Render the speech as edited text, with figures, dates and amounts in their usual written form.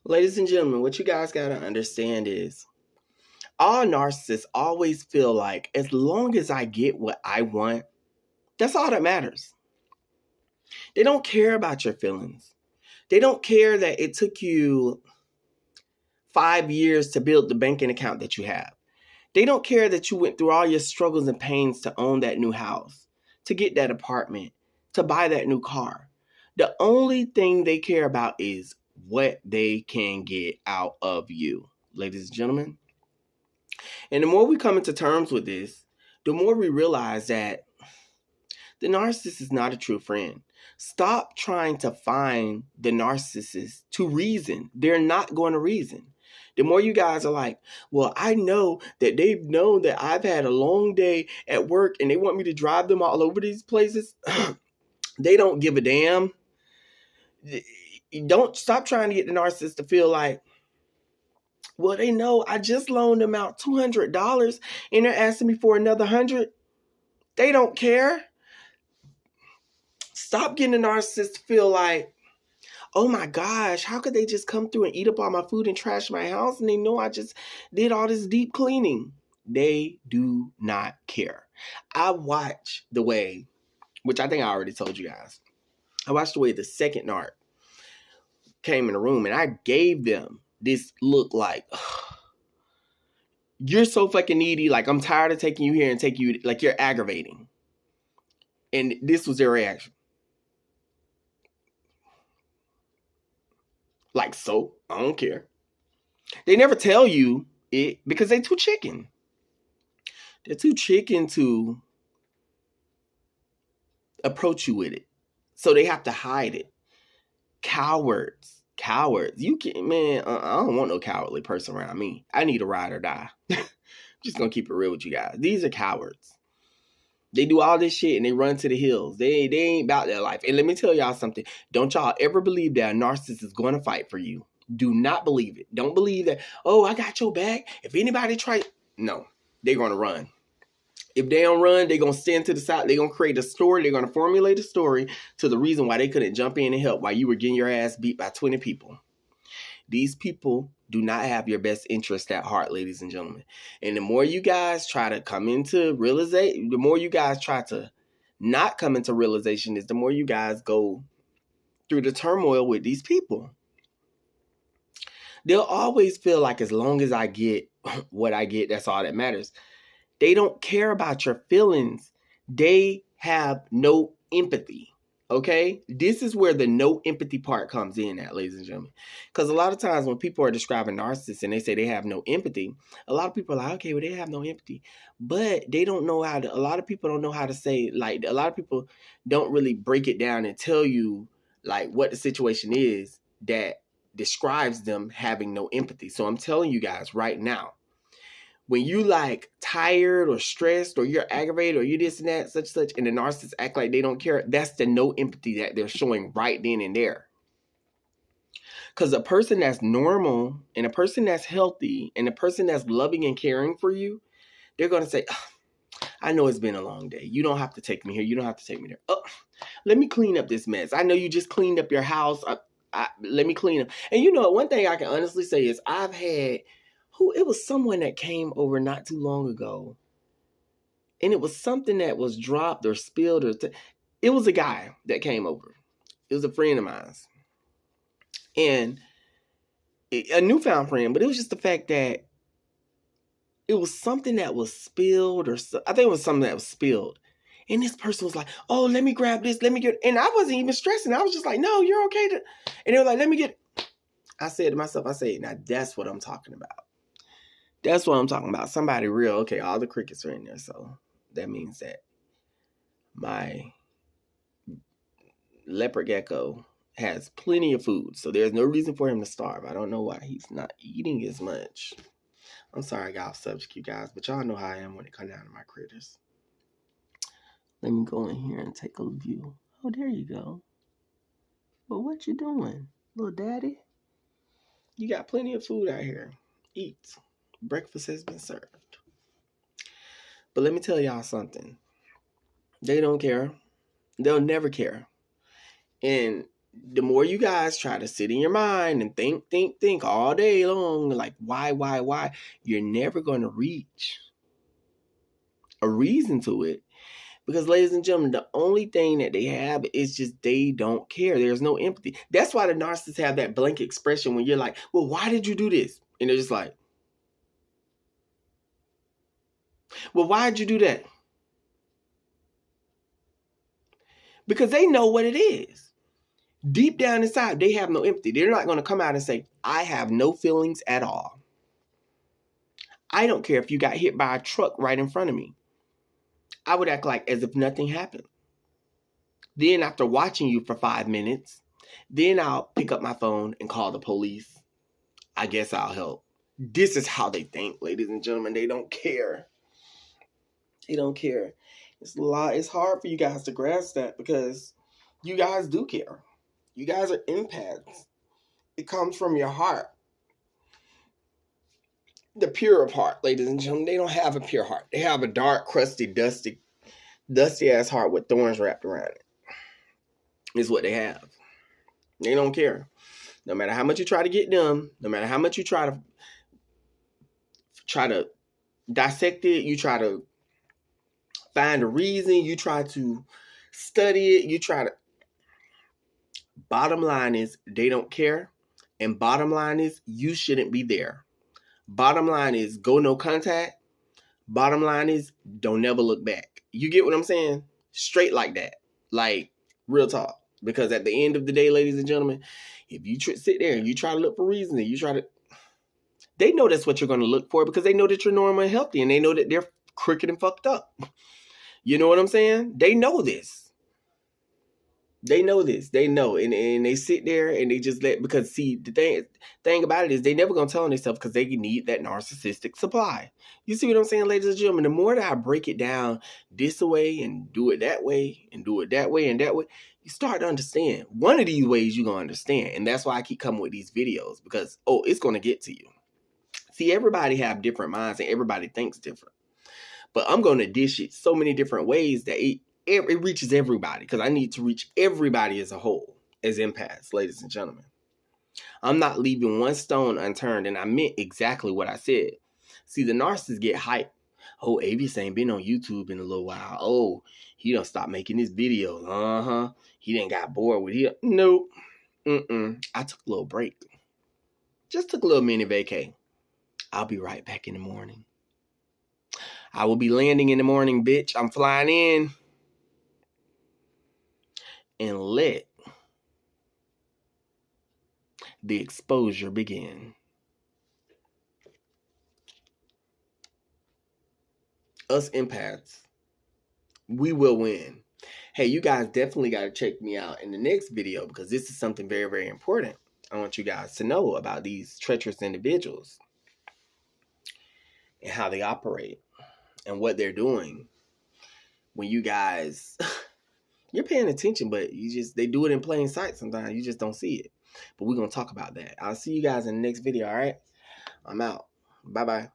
Ladies and gentlemen, what you guys got to understand is all narcissists always feel like as long as I get what I want, that's all that matters. They don't care about your feelings. They don't care that it took you 5 years to build the banking account that you have. They don't care that you went through all your struggles and pains to own that new house, to get that apartment, to buy that new car. The only thing they care about is what they can get out of you, ladies and gentlemen. And the more we come into terms with this, the more we realize that the narcissist is not a true friend. Stop trying to find the narcissist to reason. They're not going to reason. The more you guys are like, well, I know that they've known that I've had a long day at work and they want me to drive them all over these places. They don't give a damn. Don't stop trying to get the narcissist to feel like, well, they know I just loaned them out $200 and they're asking me for another 100. They don't care. Stop getting the narcissist to feel like, oh my gosh, how could they just come through and eat up all my food and trash my house and they know I just did all this deep cleaning? They do not care. I watch the way, which I think I already told you guys, I watched the way the second narc came in the room and I gave them this look like, you're so fucking needy, like I'm tired of taking you here and taking you, like you're aggravating. And this was their reaction. Like, so, I don't care. They never tell you it because they're too chicken. They're too chicken to approach you with it. So they have to hide it. Cowards. You can, man, I don't want no cowardly person around me. I need a ride or die. Just gonna keep it real with you guys. These are cowards. They do all this shit and they run to the hills. They ain't about their life. And let me tell y'all something. Don't y'all ever believe that a narcissist is going to fight for you. Do not believe it. Don't believe that, oh, I got your back. If anybody tries, no, they're going to run. If they don't run, they're going to stand to the side. They're going to create a story. They're going to formulate a story to the reason why they couldn't jump in and help while you were getting your ass beat by 20 people. These people do not have your best interest at heart, ladies and gentlemen. And the more you guys try to come into realization, the more you guys try to not come into realization is the more you guys go through the turmoil with these people. They'll always feel like as long as I get what I get, that's all that matters. They don't care about your feelings. They have no empathy. Okay? This is where the no empathy part comes in at, ladies and gentlemen. Because a lot of times when people are describing narcissists and they say they have no empathy, a lot of people are like, okay, well, they have no empathy. But they don't know how to, a lot of people don't know how to say, like, a lot of people don't really break it down and tell you, like, what the situation is that describes them having no empathy. So I'm telling you guys right now, when you like tired or stressed or you're aggravated or you this and that, such, and the narcissists act like they don't care, that's the no empathy that they're showing right then and there. Because a person that's normal and a person that's healthy and a person that's loving and caring for you, they're going to say, oh, I know it's been a long day. You don't have to take me here. You don't have to take me there. Oh, let me clean up this mess. I know you just cleaned up your house. Let me clean up. And you know, one thing I can honestly say is I've had, it was someone that came over not too long ago. And it was something that was dropped or spilled. It was a guy that came over. It was a friend of mine. And a newfound friend. But it was just the fact that it was something that was spilled. I think it was something that was spilled. And this person was like, oh, let me grab this. Let me get. And I wasn't even stressing. I was just like, no, you're okay. And they were like, let me get. I said to myself, now that's what I'm talking about. That's what I'm talking about. Somebody real. Okay, all the crickets are in there. So that means that my leopard gecko has plenty of food. So there's no reason for him to starve. I don't know why he's not eating as much. I'm sorry I got off subject, you guys. But y'all know how I am when it comes down to my critters. Let me go in here and take a view. Oh, there you go. Well, what you doing, little daddy? You got plenty of food out here. Eat. Breakfast has been served. But let me tell y'all something. They don't care. They'll never care. And the more you guys try to sit in your mind and think all day long, like why, you're never going to reach a reason to it. Because, ladies and gentlemen, the only thing that they have is just they don't care. There's no empathy. That's why the narcissists have that blank expression when you're like, well, why did you do this? And they're just like, well, why'd you do that? Because they know what it is. Deep down inside, they have no empathy. They're not going to come out and say, I have no feelings at all. I don't care if you got hit by a truck right in front of me. I would act like as if nothing happened. Then after watching you for 5 minutes, then I'll pick up my phone and call the police. I guess I'll help. This is how they think, ladies and gentlemen. They don't care. They don't care. It's hard for you guys to grasp that because you guys do care. You guys are empaths. It comes from your heart. The pure of heart, ladies and gentlemen, they don't have a pure heart. They have a dark, crusty, dusty ass heart with thorns wrapped around it. Is what they have. They don't care. No matter how much you try to get them, no matter how much you try to dissect it, you try to find a reason, you try to study it, bottom line is they don't care. And bottom line is you shouldn't be there. Bottom line is go no contact. Bottom line is don't never look back. You get what I'm saying? Straight like that. Like real talk. Because at the end of the day, ladies and gentlemen, if you sit there and you try to look for reasons and they know that's what you're going to look for because they know that you're normal and healthy and they know that they're crooked and fucked up. You know what I'm saying? They know this. They know this. They know. And they sit there and they just because see, the thing about it is they never going to tell on themselves because they need that narcissistic supply. You see what I'm saying, ladies and gentlemen? The more that I break it down this way and do it that way and do it that way and that way, you start to understand. One of these ways you're going to understand. And that's why I keep coming with these videos because, it's going to get to you. See, everybody have different minds and everybody thinks different. But I'm going to dish it so many different ways that it reaches everybody because I need to reach everybody as a whole, as empaths, ladies and gentlemen. I'm not leaving one stone unturned, and I meant exactly what I said. See, the narcissists get hyped. Oh, Avis ain't been on YouTube in a little while. Oh, he done stopped making his videos. He done got bored with it. Nope. I took a little break. Just took a little mini vacay. I'll be right back in the morning. I will be landing in the morning, bitch. I'm flying in. And let the exposure begin. Us empaths, we will win. Hey, you guys definitely got to check me out in the next video because this is something very, very important. I want you guys to know about these treacherous individuals and how they operate and what they're doing when you guys... You're paying attention, but they do it in plain sight sometimes. You just don't see it. But we're going to talk about that. I'll see you guys in the next video, all right? I'm out. Bye-bye.